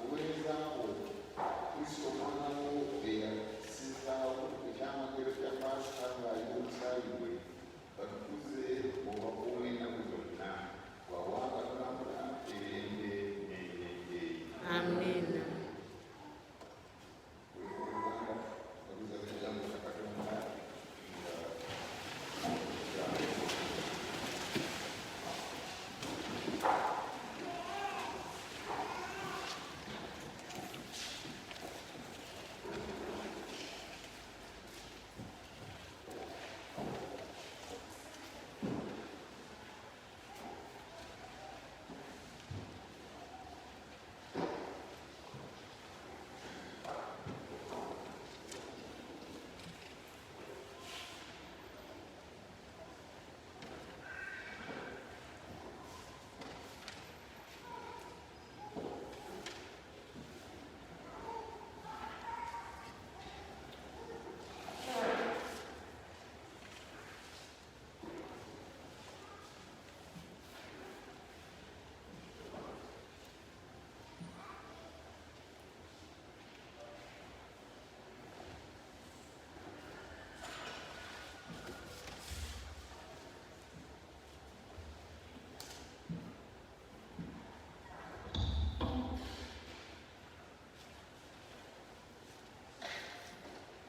uwezawo Kristo omwana wo eyasizaawo ekyamagero kya Pasika ng'alina omusaayi gwe batukuze obakuuma ennaku zonna wawangalamula emirembe n'emirembe. Amen.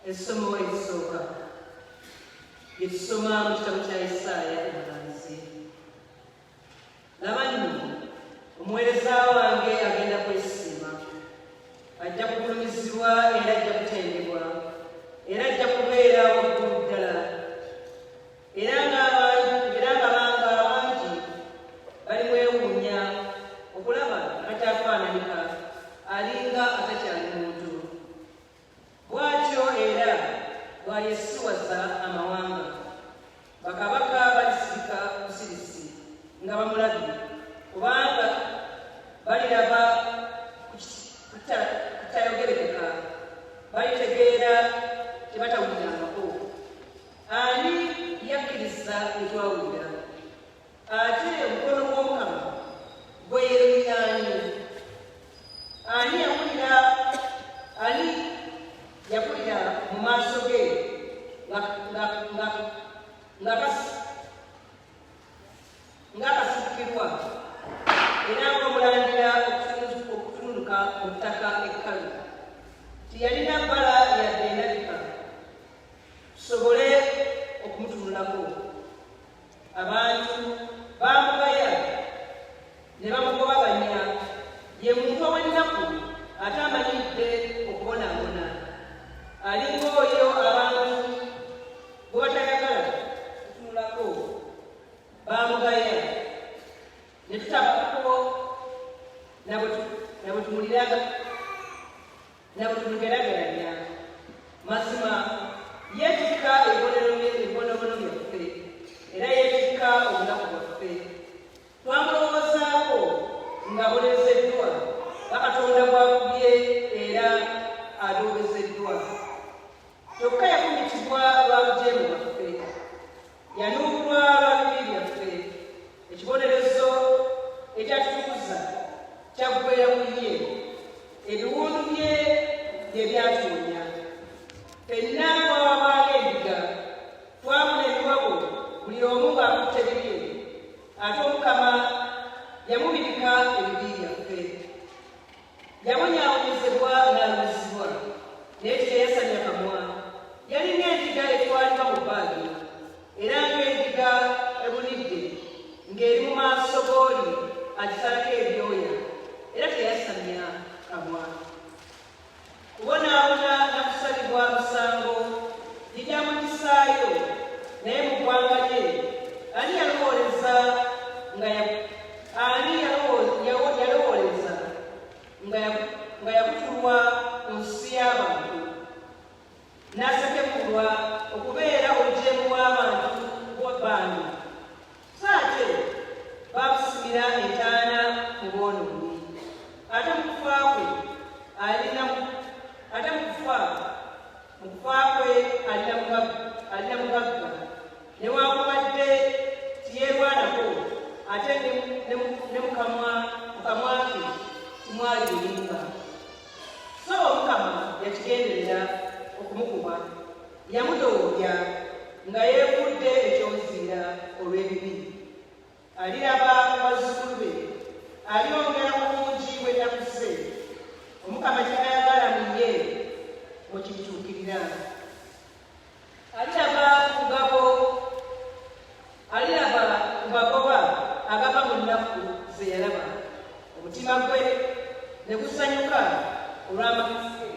Essomo erisooka ly'etusoma mu kitabo kya Isaaya omulanzi. Laba nno omuweereza wange agenda kwesiima, ajja kugulumizibwa era ajja kutendebwa, era ajja kubeera waggulu ddala, era ng'abantu abangi balimwewuunya okulaba atakyafaananika, alinga atakyali muntu. Bw'atyo era bw'ayeesiwaza amawanga, bakabaka balisirika busirisi nga bamulabye, kubanga baliraba kutayogerekeka, balitegeera tebatawulirangako. Ani yakkiriza etwawulira? Ate omukono gw'Omukama gweyeruulira ani? Ani yakulira mu maaso ge ng'akasukirwa era ng'omulandira okutunuluka mu ttaka ekkalu. Tiyalina bbala yadde endabika tusobole okumutunulako. Abantu baamugaya ne bamugobaganya. Ye muntu ow'ennaku ate amanyidde okubonaabona. Alinga oyo abantu bwe batayagala kutunulako baamugaya ne tutabako na bwe tumugerageranya. Mazima yeetikka ebibonobono byaffe era yeetikka obunaku bwaffe. Twamulowoozaako ng'abonezeddwa, Katonda bw'akubye era adoobezeddwa. Kyokka yafumitibwa lwa bujeemu bwaffe, yanuubulwa lwa bibi byaffe. Ekibonerezo ekyatutukuza kyaggweera mu ye, ebiwundu bye bye byatoonya. Ffenna twawabanga endiga, twabuna ebiwabo, buli omu ng'akutte bibye. Ate Omukama yamubirika ebibi byaffe. Yabonyaabonyezebwa n'alumizibwa, naye teyayasamya kamwa. Yali ng'endiga etwalibwa mu bbaagi, era ng'endiga ebunidde ng'eri mu maaso g'oli agisalako ebyoya, era teyasamya kamwa. Kubonaabona na kusalibwa musango lijja mu kisaayo, naye mu ggwanga lye ani yalowooleza nga yakutulwa mu nsi y'abantu, n'asekebulwa okubeera obujeemu bw'abantu b'abandi. So ate baamusimira entaana mu bwonoonyi. Ate mu kufa kwe alina mugagga, newankubadde tiyeerwanako, ate ne mu kamwa ke timwali bulimba. nga yeefudde eky'omuzinda olw'ebibi. Aliraba ku bazzukulu be, alyongera ku bungi bw'ennaku ze. Omukama ky'ayagala mu ye mukituukirira. Aliraba ku magoba agava mu nnaku ze yalaba. Omutima gwe ne gusanyuka olw'amagezi ge.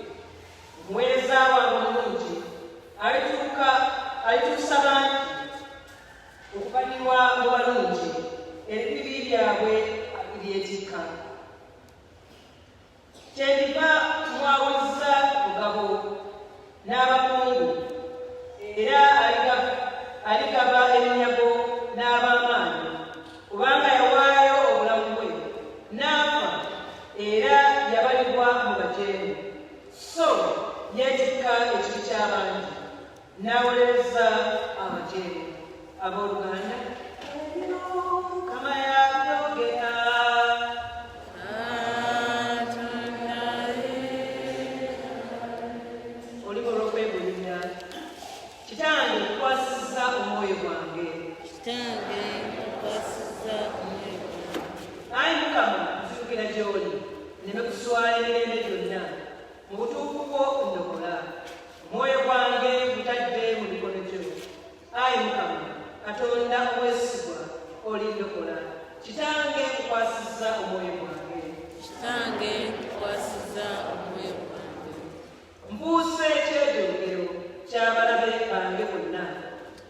Omuweereza wange omulungi alituusa bangi okubalirwa mu balungi, ebibi byabwe biryetikka. Kyendiva mwawuliza mugabo n'abakungu, era aligaba eminyago n'ab'amaanyi, kubanga yawaayo obulamu bwe n'afa, era yabalibwa mu bajeemu. So yeetikka ekibi ky'abangi n'awolereza abajeemu. Abooluganda, ebyo Mukama yabyogera. Olimo olw'okwegulira. Kitange nkwasizza omwoyo gwange. Ayi Mukama, nzijukira gy'oli, nneme kuswala emirembe gyonna. Mu butuufu bwo ndokola. Omwoyo gwange gutadde mu mikono gyo. Ayi Mukama, Katonda omwesigwa, olindokola. Kitange nkwasizza omwoyo gwange. Mbuuse ekyejogero ky'abalabe bange bonna.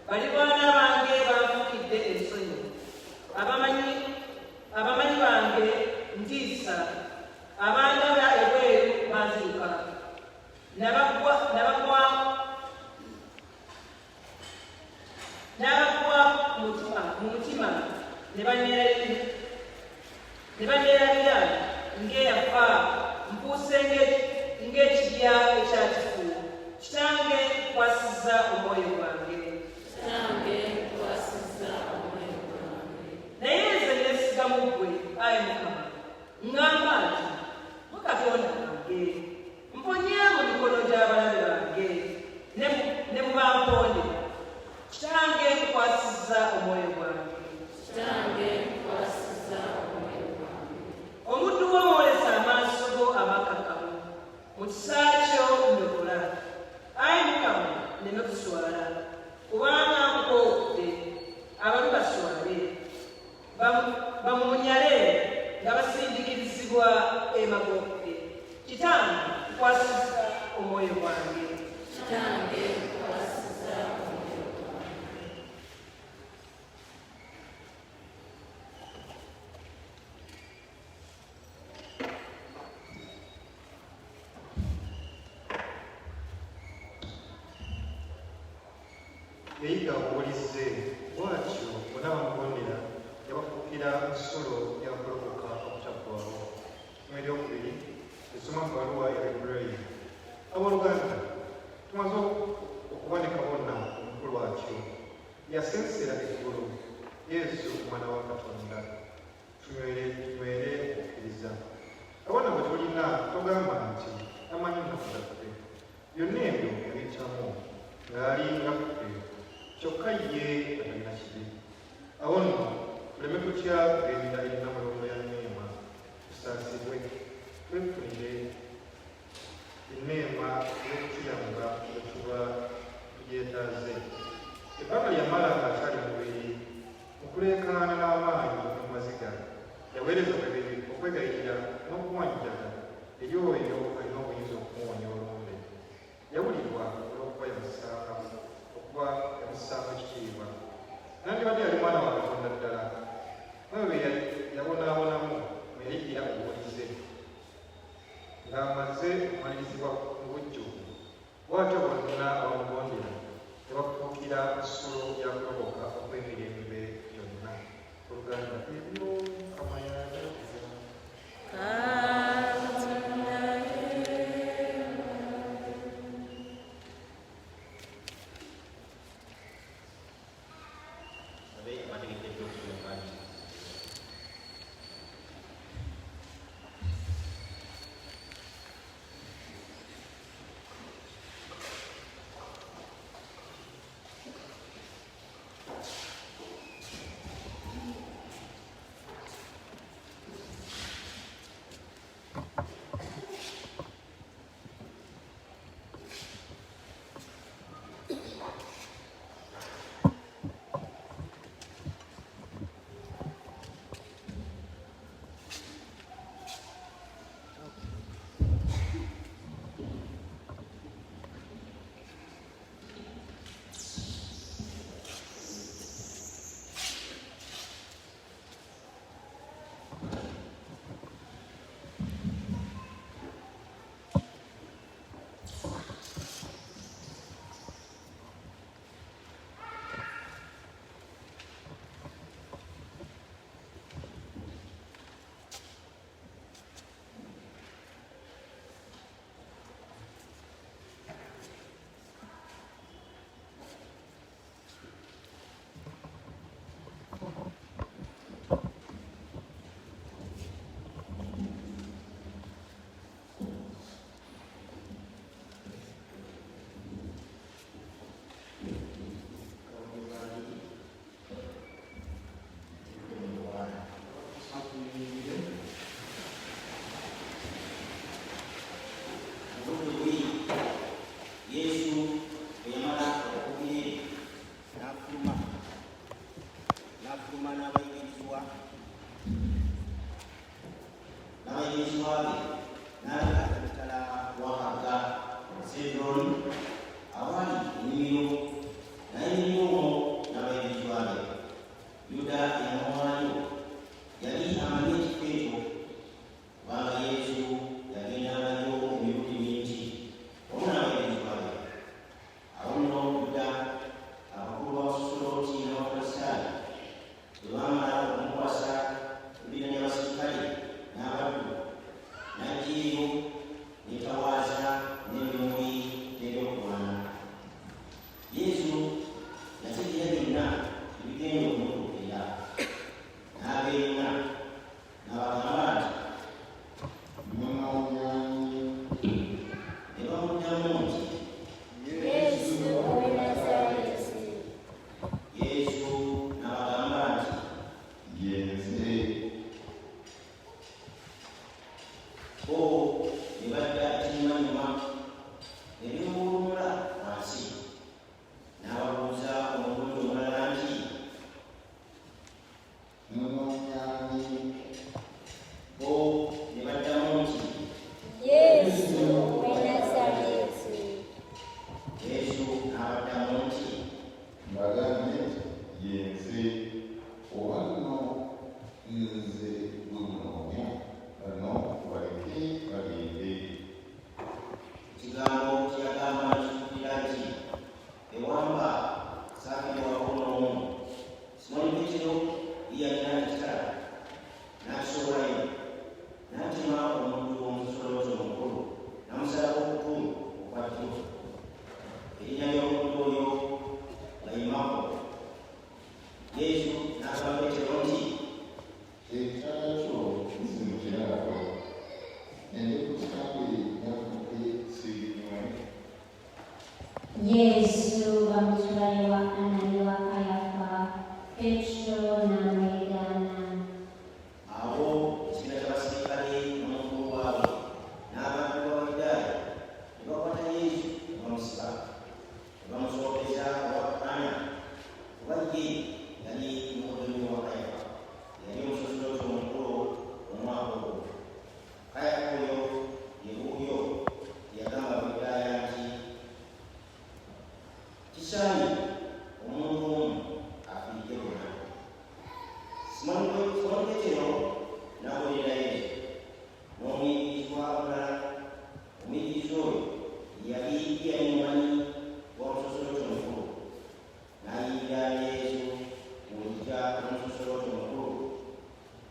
Balirwana bange banfukidde ensonyi. Abamanyi bange ntiisa. Abandaba ebweru banziruka. Nabagwa mu mutima ne banneerabira ng'eyafa. Mpuuse ng'ekibya ekyakifu. Kitange nkwasizza omwoyo gwange. Naye nze neesigamu ggwe, Ayi Mukama, ŋŋamba nti mu Katonda wange. Mponye mu mikono gy'abalabe bange ne mu bamponde. Kitange nkwasizza omwoyo gwange. Omuddu wo mwolesa amaaso go amakakamu. Mu kisa kyo ndokola. Ayi Mukama, nneme kuswala, kubanga nkoowudde. Ababi baswale, bamunyale nga basindiikirizibwa emagombe. Kitange nkwasizza omwoyo gwange. Yayiga obuwulize, bw'atyo bonna bamugondera yabafuukira nsolo yakulokoka okutaggwaawo. Mu eryokubiri esoma ku baluwa ya Ibulayimu. Abooluganda, tumaze okuboneka bonna omukulu watyo. Yasensera eggulu, Yesu omwana wa Katonda. Tunywere okukkiriza. Abana bwe tulina togamba nti amanyi ennaku zaffe. Byonna ebyo yabiyitamu ng'ali nga ffe. Kyokka ye atalina kibi. Awo nno tuleme tutya genda erina mulondo ya Neema, tusaasirwe, twefunire enneema y'okutuyamba bwe tuba tugyetaaze. Ebbanga lyamala ng'akyali mubiri mu kuleekaana n'amaanyi mu maziga, yaweereza babiri okwegayirira n'okuwanjaga eri oyo alina obuyinza okumuwonya olumbe. Yawulirwa olw'okuba yamussaamu ekitiibwa. Nandibadde yali mwana wa Katonda ddala, nawe bwe yabonaabonamu mu yayigira obuwulize ng'amaze okumalirizibwa mu bujjuvu. Bw'atyo bonna abamugondera ne bafuukira nsolo ya kulokoka okw'emirembe yonna. Oluganda ebyo Mukama yabyogera. Yesu bamutwalibwa Ananiya Kayafa Petero n'amwegana. Awo ekibiina ky'abasirikale n'omukulu waabwe n'abantu b'Abayudaaya ne bakwata Yesu ne bamusiba ne bamusookeza Ana kuba ye yali mukoddomi wa Kayafa, yali omusosolooza omukulu omwaka ogwo. Kayafa oyo ye wuuyo yagamba Abayudaaya nti kisaanye omuntu omu afiirye bonna. Simoni Peetero n'agoberera Yesu n'omuyigirizwa omulala. Omuyigiriza oyo yali mumanyi w'omusosolooza omukulu, n'ayimirira Yesu ku luggya lw'omusosolooza omukulu.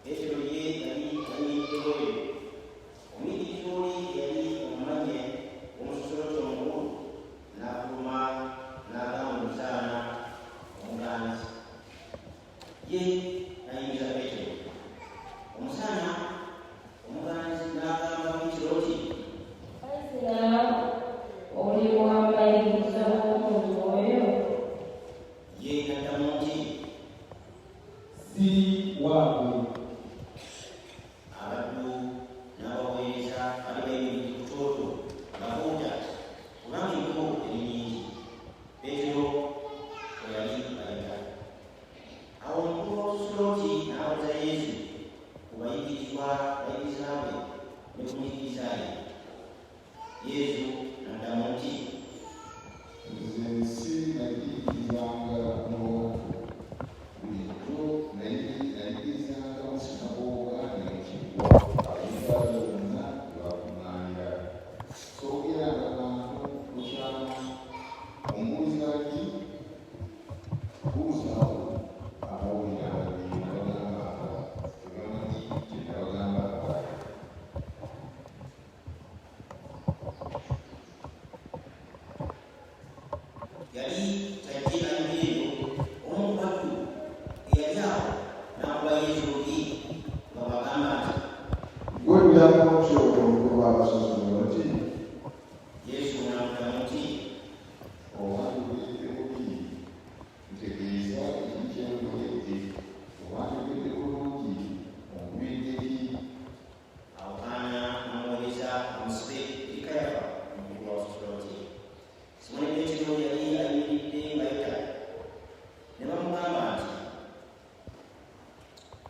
Peetero ye yali ayimiridde oyo. Omuyigiriza oli yali omumanye w'omusosolooza omukulu n'afuluma n'agamba omuzaana omugaanizi. Ye n'ayingiza Peetero. Omuzaana omugaanizi n'agamba Peetero nti, Kazira oli w'abayigiriza b'omuntu oyo? ye n'addamu nti, si waabwe. abaddu n'abaweereza bali bayimiridde ku kyoto nga boogya kubanga enkubo eri nnyingi. Peetero bwe yali ayita. Awo omukulu w'obusulooti n'abuuza Yesu ku bayigiriza be ne ku muyigiriza ye. Yesu n'addamu nti, Nze sinnayigirizanga mu bulijjo, nayigirizanga mu sinagoga ne mu kigo Abayudaaya bonna we bakuŋŋaanira. Soogeranga kantu ku kyama. Omubuuza nti, buuzaawo abawulira babiri nabagamba tebamanyi kye nabagamba. yali tajje ayimireyo. Omu ku baddu eyali awo n'akuba Yesu oluyi nga bw'agamba nti, Gwe byako ky'oyo omukulu w'abasosolooza. Yesu n'amuddamu nti, Owandiikidde bubi, ntegeeza ekikyenkoledde. Owandiikidde bulungi, onkubidde ki? awo Ana n'amuweereza amusibe eri Kayafa omukulu w'obusulooti. Simoni Peetero yali ayimiridde ng'ayita. Ne bamugamba nti,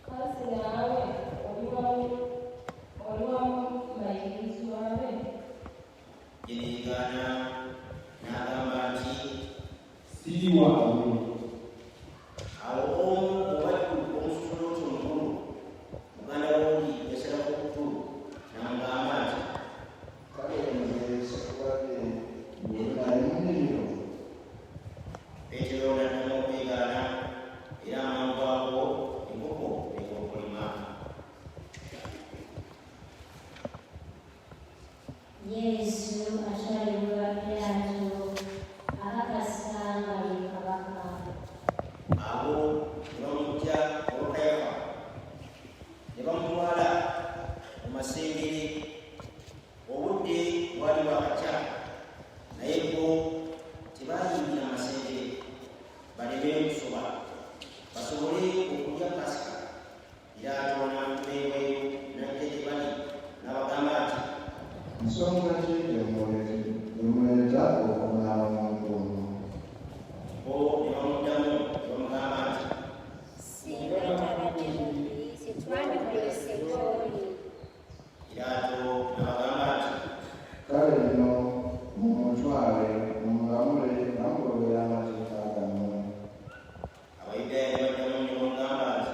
Kazira oli wa Yesu atwalibwa Piraato akakasa nga ye kabaka. Abo ne bamujja olw'Kayafa ne bamutwala mu masengere. Obudde bwali bwakakya naye bo tebaayingira masengere baleme okusoba basobole okulya Pasika. Piraato n'amuteebwayo n'ajja gye bali n'abagamba nti, nsonga ki emuleeta okunaaba omuntu ono? bo ne bamuddamu ne bamugamba nti, Singa tabadde mubbi sitwandikwese gy'oli. Piraato n'abagamba nti, Kale nno mumutwale mumulamule namugobera amateeka gammwe. Abayudaaya ne baddamu ne bamugamba nti,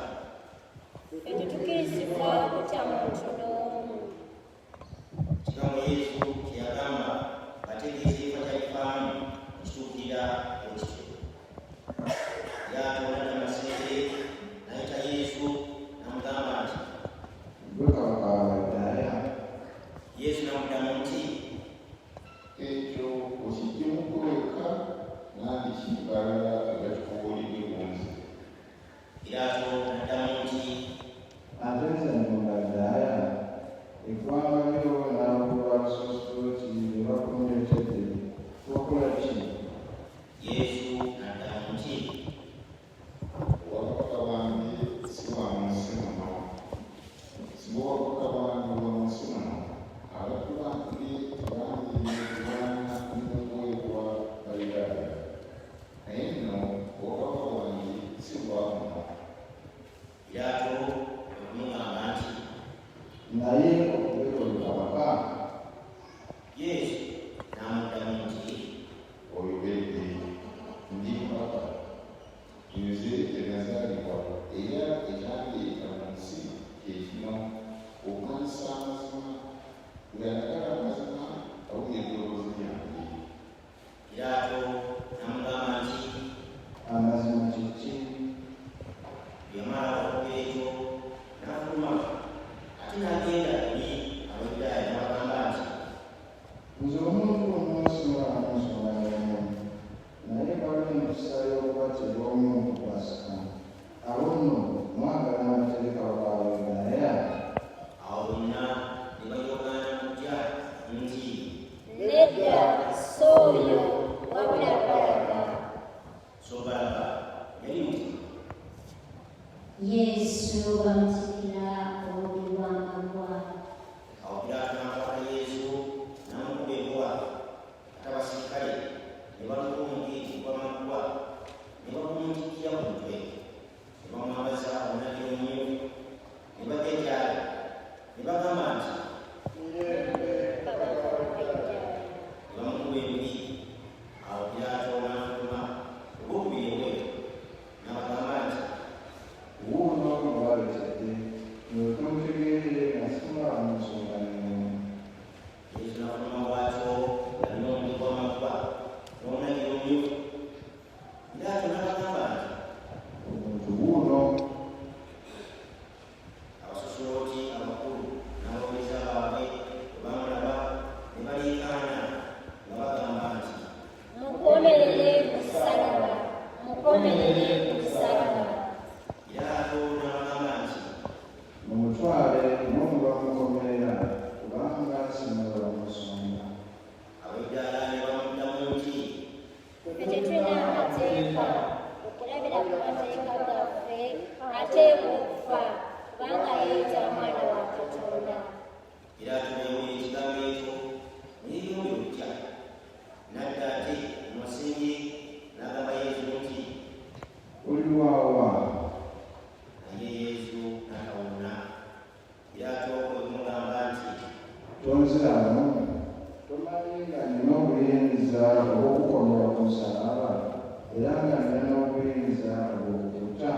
Ffe tetukkirizibwa kutya muntu n'omu. kigambo Yesu kye yagamba bategeeza ekifa ky'alifaamu ekituukirira ekityo. Piraato n'adda mu masengere n'ayita Yesu n'amugamba nti, Gwe kabaka w'Abayudaaya? Yesu n'amuddamu nti, Ekyo okiggyemu wekka nandikimbalala agakikubuulidde bunzi. Piraato n'addamu nti, Ate nze Muyudaaya, eggwanga lyo n'abakulu b'Abasuusuuti be bakunyootedde wakola ki? Yesu n'addamu nti, Obwakabaka bwange si bwa mu nsi muno. Singa obwakabaka bwange bwa mu nsi muno, abaddu bange tebandireetebwanga n'okuweebwa Bayudaaya. Naye nno obwakabaka bwange si bwa muno. Piraato okumugamba nti, Naye okubeera kabaka Yesu n'amuddamu nti, oyogedde, ndi kabaka. Nze tenazaalibwa era ekyandeeta mu nsi kye kino, okumanyisa amazima. Bwe ayagala amazima awulira eddoboozi lyange. Piraato n'amugamba nti, Amazima kye ki? yamala okukola ekyo n'afuluma ate n'agenda eri Abayudaaya n'abagamba nti, Nze omuntu omunsi nsonga n'emu, naye bali empisa y'okubatira omu ku Pasika. Abo nno mwagala amateeka g'Abayudaaya? awo bonna ne bayogaana kujja nti, Nedda, sooyo wabula Balaba. so Balaba yali mutima. Yesu bamutikira obubi bw'amagwa. Awo Piraato n'akwata Yesu n'amukuba enkuba. Ate abaserikale ne baluka omugeeti gw'amaggwa ne bagumutikira ku mutwe, ne bamwambaza omunagiro omumyufu, ne bajja gy'ali ne bagamba nti, Kabaka w'Abayudaaya. ne bamukuba embi. Awo Piraato n'afuluma olw'okubiri obweru n'abagamba nti, Wuuno gwaleetedde, mulyoke mutegeere nga simala mu nsonga n'emu. Yesu n'afuluma bw'atyo alina omuli gw'amaggwa n'omunagiro omumyufu. Piraato n'abagamba nti, Omuntu wuuno. Abasusulooti abakulu n'abaweereza baabwe bwe bamulaba ne baleekaana nga bagamba nti, Mukomerere ku ssalaba, mukomerere ku ssalaba. Piraato n'abagamba nti, Mumutwale n'omubamukomerera kubanga simala mu nsonga. Abayudaaya ne bamuddamu nti, Ffe tetulina mateeka, okulabira ku mateeka gaffe ate okufa, kubanga yeeyita Mwana wa Katonda. Piraato n'ayawulira ekigambo ekyo ne yeeyongera okutya. N'adda ate mu masengere n'agamba Yesu nti, Oli waawa? naye Yesu n'atawulira. Piraato kwe kumugamba nti, Tonziramu? Tomanyi nga nina obuyinza obw'okukomera ku nsalaba era nga nina n'obuyinza obw'okukuta?